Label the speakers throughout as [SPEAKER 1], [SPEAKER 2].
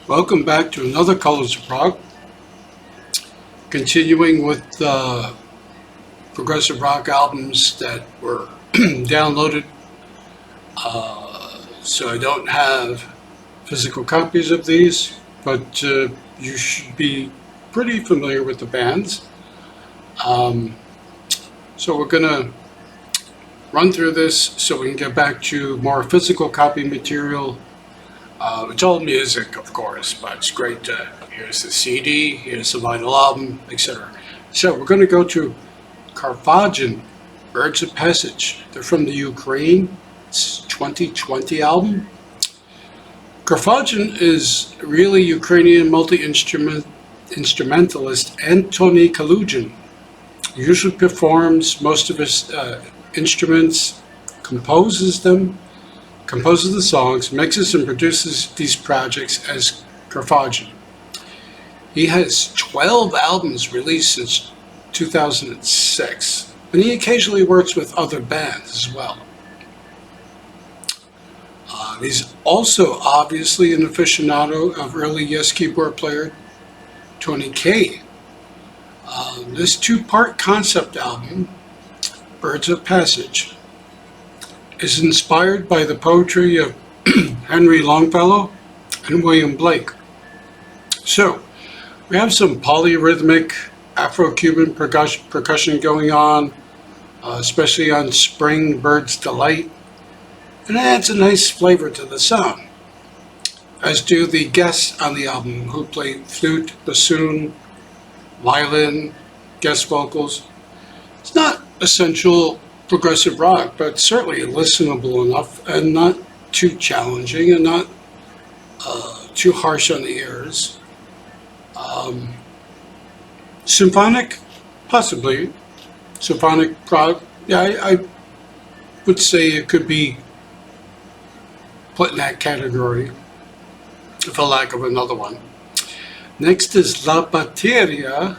[SPEAKER 1] Welcome back to another Colors of Prog. Continuing with the progressive rock albums that were downloaded. So I don't have physical copies of these, but you should be pretty familiar with the bands. So we're going to run through this so we can get back to more physical copy material. It's all music, of course, but it's great to, here's the CD, here's the vinyl album, etc. So we're going to go to Karfagen, Birds of Passage. They're from the Ukraine. It's 2020 album. Karfagen is really Ukrainian multi-instrumentalist Antony Kalugin. He usually performs most of his instruments, composes the songs, mixes and produces these projects as Karfagen. He has 12 albums released since 2006, and he occasionally works with other bands as well. He's also obviously an aficionado of early Yes keyboard player Tony Kaye. This two-part concept album, Birds of Passage, is inspired by the poetry of Henry Longfellow and William Blake. So, we have some polyrhythmic Afro-Cuban percussion going on, especially on Spring Bird's Delight, and it adds a nice flavor to the sound, as do the guests on the album who play flute, bassoon, violin, guest vocals. It's not essential progressive rock, but certainly listenable enough and not too challenging and not too harsh on the ears. Symphonic, possibly. Symphonic prog, yeah, I would say it could be put in that category, for lack of another one. Next is La Batteria.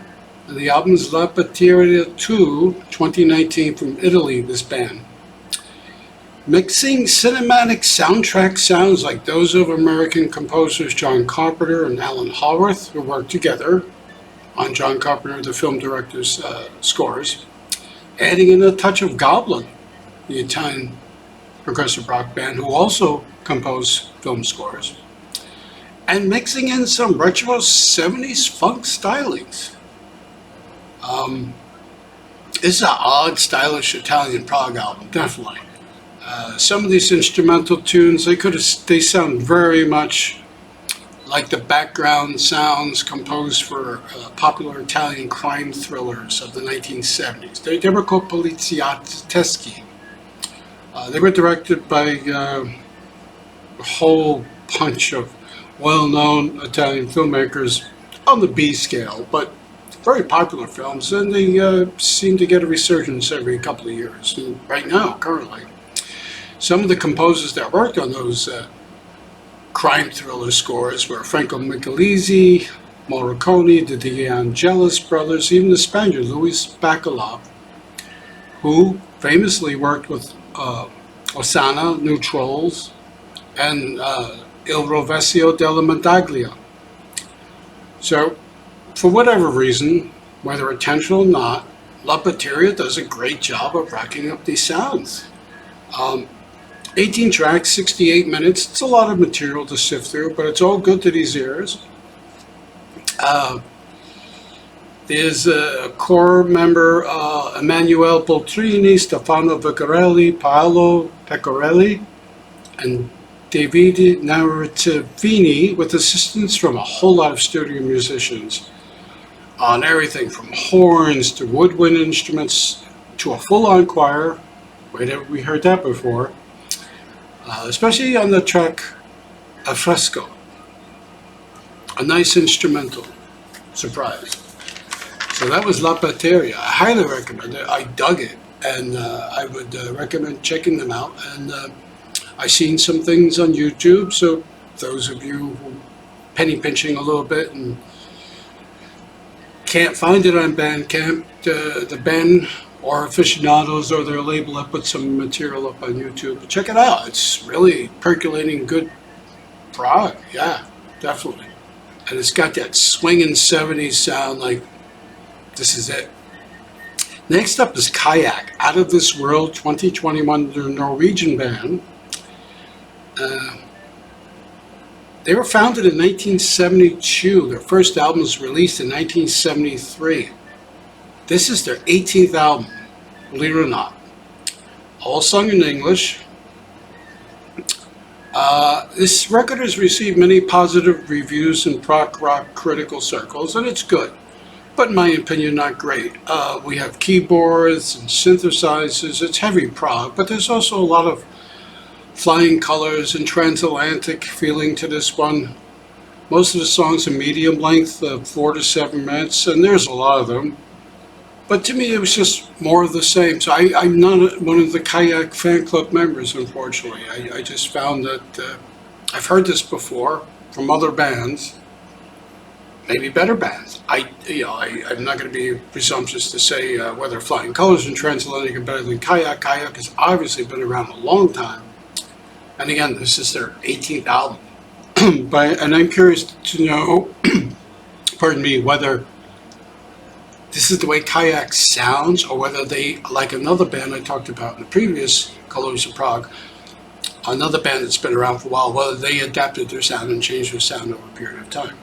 [SPEAKER 1] The album is La Batteria 2, 2019, from Italy, this band. Mixing cinematic soundtrack sounds like those of American composers John Carpenter and Alan Howarth, who worked together on John Carpenter, the film director's scores, adding in a touch of Goblin, the Italian progressive rock band who also composed film scores, and mixing in some retro 70s funk stylings. It's an odd, stylish Italian prog album, definitely. Some of these instrumental tunes, they sound very much like the background sounds composed for popular Italian crime thrillers of the 1970s. They were called poliziotteschi. They were directed by a whole bunch of well-known Italian filmmakers on the B scale, but very popular films, and they seem to get a resurgence every couple of years. And right now, currently, some of the composers that worked on those crime thriller scores were Franco Michelizzi, Morricone, the De Angelis brothers, even the Spaniard Luis Bacalov, who famously worked with Osana, New Trolls, and Il Rovescio della Medaglia. So, for whatever reason, whether intentional or not, La Batteria does a great job of racking up these sounds. 18 tracks, 68 minutes. It's a lot of material to sift through, but it's all good to these ears. There's a core member, Emanuele Boltrini, Stefano Vaccarelli, Paolo Pecorelli, and Davide Narativini, with assistance from a whole lot of studio musicians on everything from horns to woodwind instruments to a full-on choir. We heard that before, especially on the track Affresco, a nice instrumental surprise. So that was La Batteria. I highly recommend it. I dug it, and I would recommend checking them out. And I've seen some things on YouTube, so those of you who penny pinching a little bit and can't find it on Bandcamp, the band or aficionados or their label have put some material up on YouTube. But check it out. It's really percolating good prog. Yeah, definitely. And it's got that swinging 70s sound, like this is it. Next up is Kayak, Out of This World 2021, the Norwegian band. They were founded in 1972. Their first album was released in 1973. This is their 18th album, believe it or not. All sung in English. This record has received many positive reviews in prog rock critical circles, and it's good, but in my opinion, not great. We have keyboards and synthesizers. It's heavy prog, but there's also a lot of flying colors and transatlantic feeling to this one. Most of the songs are medium length, 4 to 7 minutes, and there's a lot of them. But to me, it was just more of the same. So I'm not one of the Kayak fan club members, unfortunately. I just found that I've heard this before from other bands, maybe better bands. I'm not going to be presumptuous to say whether Flying Colors and Transatlantic are better than Kayak. Kayak has obviously been around a long time. And again, this is their 18th album. And I'm curious to know, pardon me, whether this is the way Kayak sounds, or whether they, like another band I talked about in the previous Colors of Prog, another band that's been around for a while, whether they adapted their sound and changed their sound over a period of time.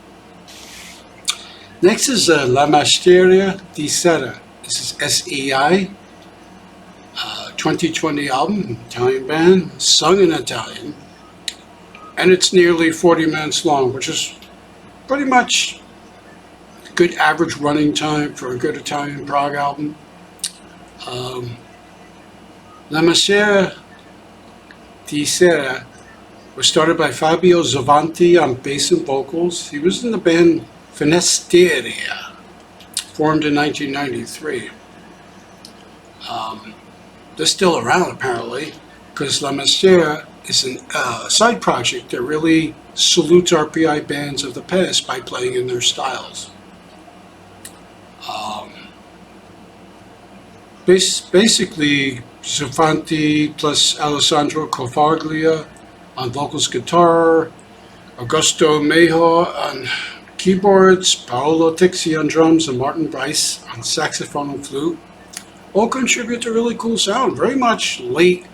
[SPEAKER 1] Next is La Masteria Di Sera. This is S.E.I. 2020 album, Italian band, sung in Italian. And it's nearly 40 minutes long, which is pretty much good average running time for a good Italian prog album. La Masteria Di Sera was started by Fabio Zavanti on bass and vocals. He was in the band Masteria, formed in 1993. They're still around apparently, because La Maschera is a side project that really salutes RPI bands of the past by playing in their styles. Basically, Zavanti plus Alessandro Cofaglia on vocals, guitar, Augusto Mejo on keyboards, Paolo Tixi on drums, and Martin Bryce on saxophone and flute. All contribute to really cool sound, very much late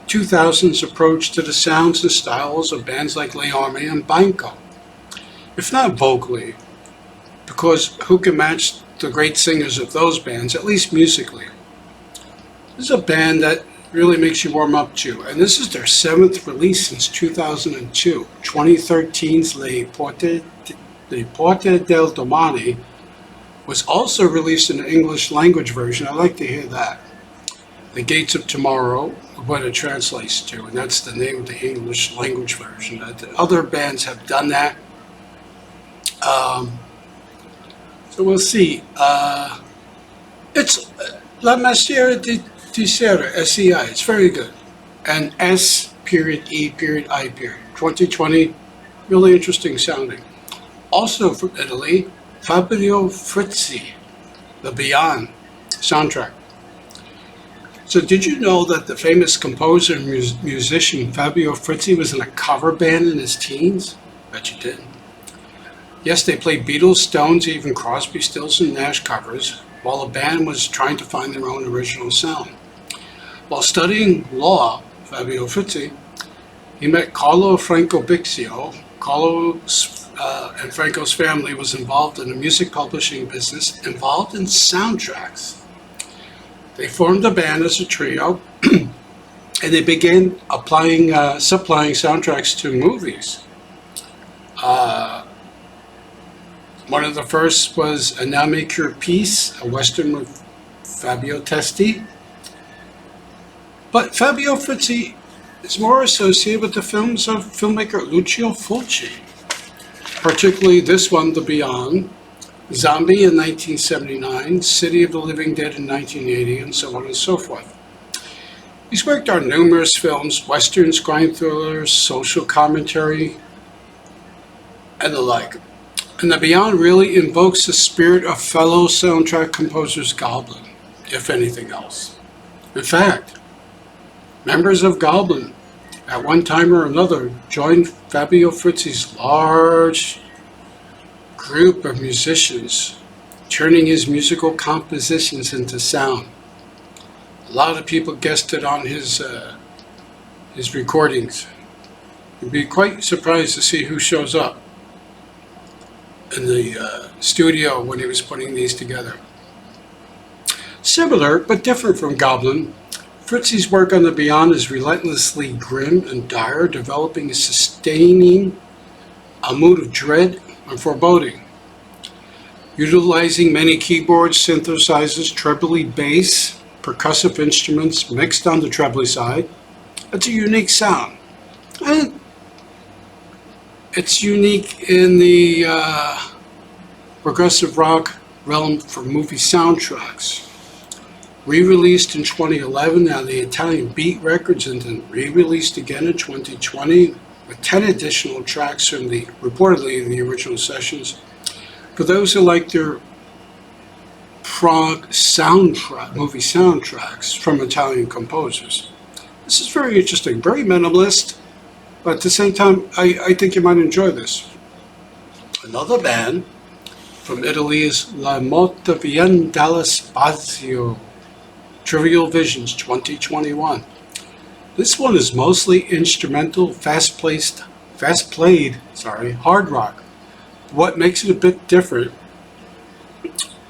[SPEAKER 1] 2000s approach to the sounds and styles of bands like Le Army and Banco. If not vocally, because who can match the great singers of those bands, at least musically. This is a band that really makes you warm up to, and this is their 7th release since 2002. 2013's Le Porte del Domani was also released in the English language version. I like to hear that. The Gates of Tomorrow, what it translates to, and that's the name of the English language version. Other bands have done that. So we'll see. It's La Masteria Di Sera, S.E.I. It's very good. And S.E.I. 2020, really interesting sounding. Also from Italy, Fabio Frizzi, the Beyond soundtrack. So did you know that the famous composer and musician Fabio Frizzi was in a cover band in his teens? Bet you didn't. Yes, they played Beatles, Stones, even Crosby, Stills, and Nash covers, while the band was trying to find their own original sound. While studying law, Fabio Frizzi, he met Carlo Franco Bixio. Carlo and Franco's family was involved in the music publishing business, involved in soundtracks. They formed a band as a trio, and they began supplying soundtracks to movies. One of the first was A Now Make Your Peace, a Western with Fabio Testi. But Fabio Frizzi is more associated with the films of filmmaker Lucio Fulci, particularly this one, The Beyond, Zombie in 1979, City of the Living Dead in 1980, and so on and so forth. He's worked on numerous films, westerns, crime thrillers, social commentary, and the like. And The Beyond really invokes the spirit of fellow soundtrack composers Goblin, if anything else. In fact, members of Goblin, at one time or another, joined Fabio Frizzi's large group of musicians turning his musical compositions into sound. A lot of people guessed it on his recordings. You'd be quite surprised to see who shows up in the studio when he was putting these together. Similar but different from Goblin, Frizzi's work on the Beyond is relentlessly grim and dire, developing and sustaining a mood of dread and foreboding. Utilizing many keyboards, synthesizers, trebly bass, percussive instruments mixed on the trebly side, it's a unique sound. And it's unique in the progressive rock realm for movie soundtracks. Re-released in 2011 on the Italian Beat Records and then re-released again in 2020 with 10 additional tracks from reportedly the original sessions. For those who like their prog movie soundtracks from Italian composers, this is very interesting, very minimalist, but at the same time, I think you might enjoy this. Another band from Italy is Morte, Viene, Dallo, Spazio, Trivial Visions 2021. This one is mostly instrumental, fast-played, hard rock. What makes it a bit different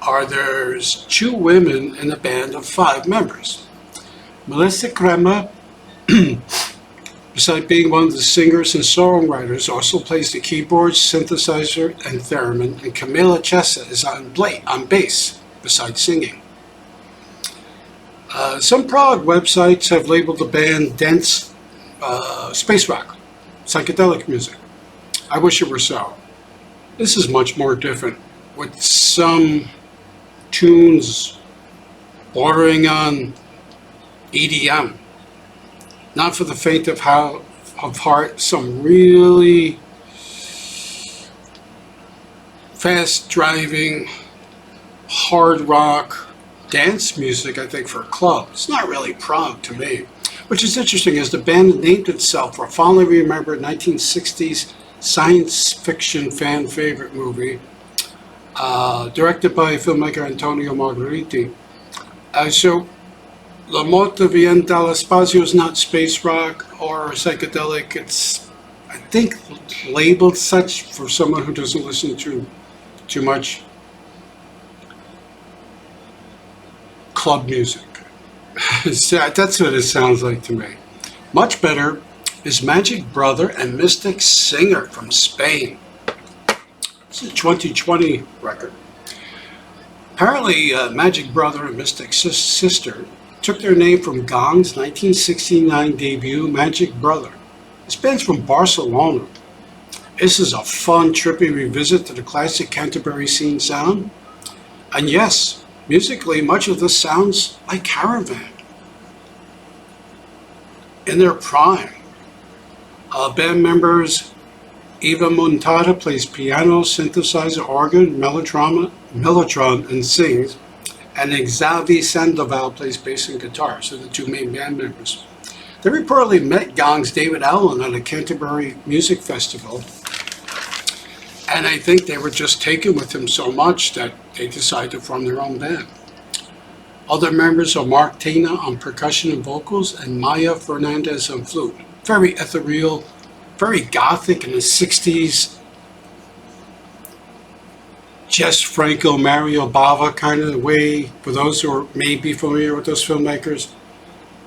[SPEAKER 1] are there's 2 women in a band of 5 members. Melissa Crema, besides being one of the singers and songwriters, also plays the keyboards, synthesizer, and theremin, and Camilla Chessa is on bass, besides singing. Some prog websites have labeled the band dense space rock, psychedelic music. I wish it were so. This is much more different, with some tunes bordering on EDM. Not for the faint of heart, some really fast driving, hard rock, dance music, I think, for a club. It's not really prog to me. Which is interesting, as the band named itself for a fondly remembered 1960s science fiction fan favorite movie, directed by filmmaker Antonio Margheriti. So, La Morte Viene Dallo Spazio is not space rock or psychedelic. It's, I think, labeled such for someone who doesn't listen to too much club music. That's what it sounds like to me. Much better is Magick brother and Mystic singer from Spain. It's a 2020 record. Apparently, Magick brother and Mystic sister took their name from Gong's 1969 debut, Magick Brother. This band's from Barcelona. This is a fun, trippy revisit to the classic Canterbury scene sound. And yes, musically, much of this sounds like Caravan. In their prime, band members Eva Montada plays piano, synthesizer, organ, mellotron, and sings, and Xavi Sandoval plays bass and guitar, so the 2 main band members. They reportedly met Gong's David Allen at a Canterbury Music Festival, and I think they were just taken with him so much that they decided to form their own band. Other members are Mark Tina on percussion and vocals, and Maya Fernandez on flute. Very ethereal, very gothic in the 60s. Jess Franco, Mario Bava kind of way, for those who are maybe familiar with those filmmakers.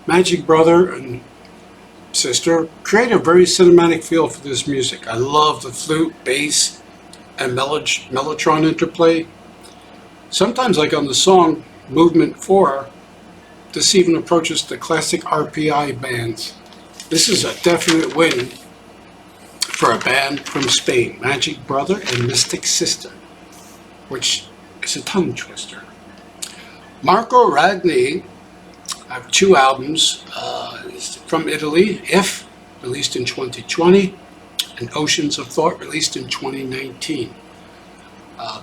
[SPEAKER 1] Magick brother and sister create a very cinematic feel for this music. I love the flute, bass, and mellotron interplay. Sometimes, like on the song Movement 4, this even approaches the classic RPI bands. This is a definite win for a band from Spain, Magick brother and Mystic sister, which is a tongue twister. Marco Ragni have 2 albums from Italy, If, released in 2020, and Oceans of Thought, released in 2019.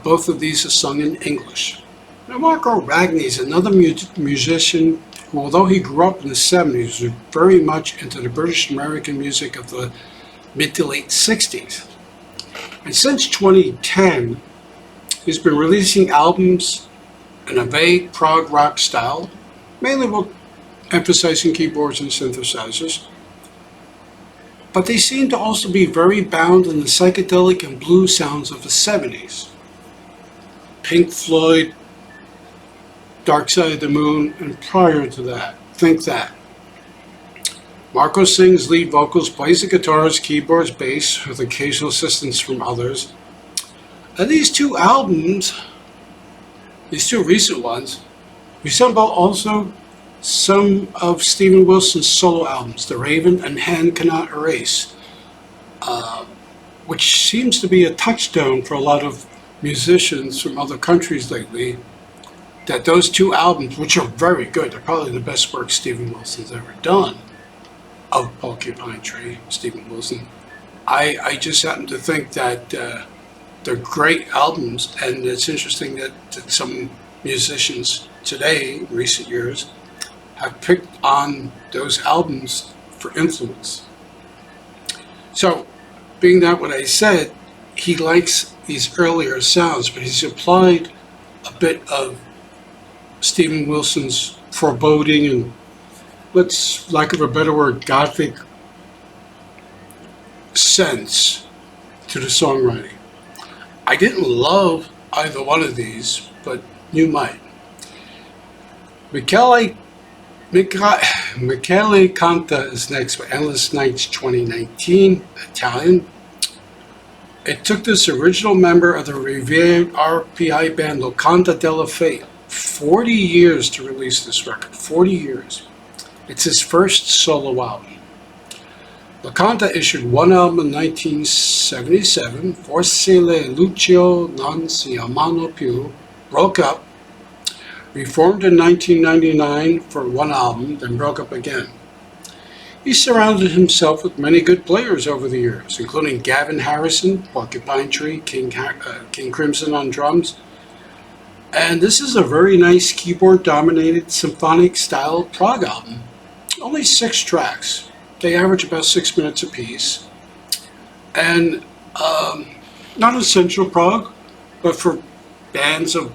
[SPEAKER 1] Both of these are sung in English. Now, Marco Ragni is another musician who, although he grew up in the 70s, was very much into the British American music of the mid to late 60s. And since 2010, He's been releasing albums in a vague prog rock style, mainly emphasizing keyboards and synthesizers. But they seem to also be very bound in the psychedelic and blues sounds of the 70s. Pink Floyd, Dark Side of the Moon, and prior to that. Think that. Marco sings lead vocals, plays the guitars, keyboards, bass, with occasional assistance from others. And these two albums, these two recent ones, resemble also some of Steven Wilson's solo albums, The Raven and Hand Cannot Erase, which seems to be a touchstone for a lot of musicians from other countries lately, that those two albums, which are very good, they're probably the best work Steven Wilson's ever done, of Porcupine Tree, Steven Wilson. I just happen to think that they're great albums, and it's interesting that some musicians today, in recent years, have picked on those albums for influence. So, being that what I said, he likes these earlier sounds, but he's applied a bit of Steven Wilson's foreboding and, let's, lack of a better word, gothic sense to the songwriting. I didn't love either one of these, but you might. Michele Conta is next with Endless Nights 2019, Italian. It took this original member of the revered RPI band Locanda della Fate 40 years to release this record, 40 years. It's his first solo album. Locanda issued one album in 1977, Forse le Lucio non si amano più, broke up, reformed in 1999 for one album, then broke up again. He surrounded himself with many good players over the years, including Gavin Harrison, Porcupine Tree, King Crimson on drums. And this is a very nice keyboard-dominated symphonic-style prog album. Only 6 tracks. They average about 6 minutes apiece. And not essential prog, but for fans of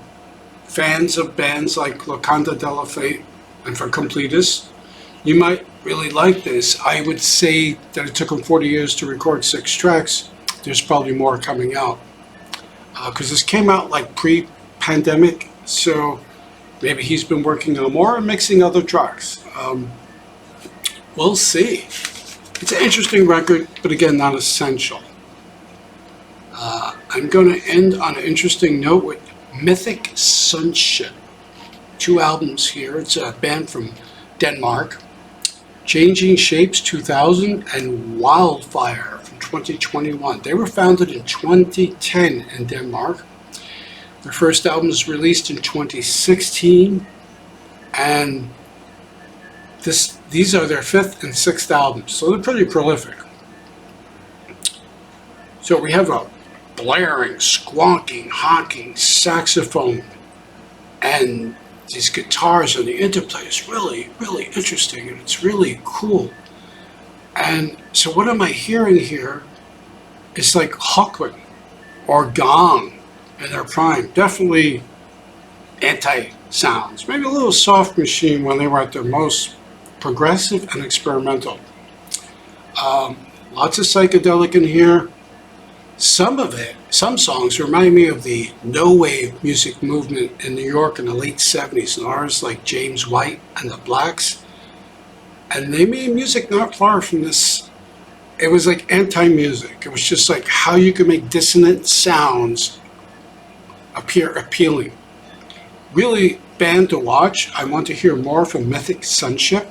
[SPEAKER 1] bands like Locanda della Fate and for completists, you might really like this. I would say that it took him 40 years to record 6 tracks. There's probably more coming out. Because this came out like pre-pandemic, so maybe he's been working on more and mixing other tracks. We'll see. It's an interesting record, but again, not essential. I'm going to end on an interesting note with Mythic Sunship. 2 albums here. It's a band from Denmark. Changing Shapes 2000 and Wildfire from 2021. They were founded in 2010 in Denmark. Their first album was released in 2016, and these are their 5th and 6th albums, so they're pretty prolific. So we have a blaring, squonking, honking saxophone, and these guitars and the interplay is really, really interesting, and it's really cool. And so what am I hearing here? It's like Hawkwind or Gong in their prime. Definitely anti-sounds. Maybe a little Soft Machine when they were at their most progressive and experimental. Lots of psychedelic in here. Some songs remind me of the no wave music movement in New York in the late 70s, and artists like James White and the Blacks. And they made music not far from this. It was like anti-music. It was just like how you can make dissonant sounds appear appealing. Really band to watch. I want to hear more from Mythic Sunship.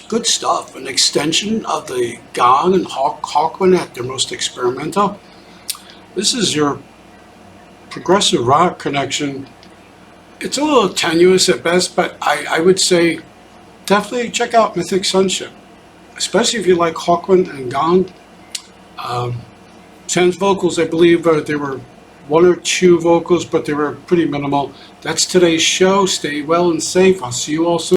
[SPEAKER 1] Good stuff. An extension of the Gong and Hawkwind at their most experimental. This is your progressive rock connection. It's a little tenuous at best, but I would say definitely check out Mythic Sunship, especially if you like Hawkwind and Gong. Sans vocals, I believe there were 1 or 2 vocals, but they were pretty minimal. That's today's show. Stay well and safe. I'll see you all soon.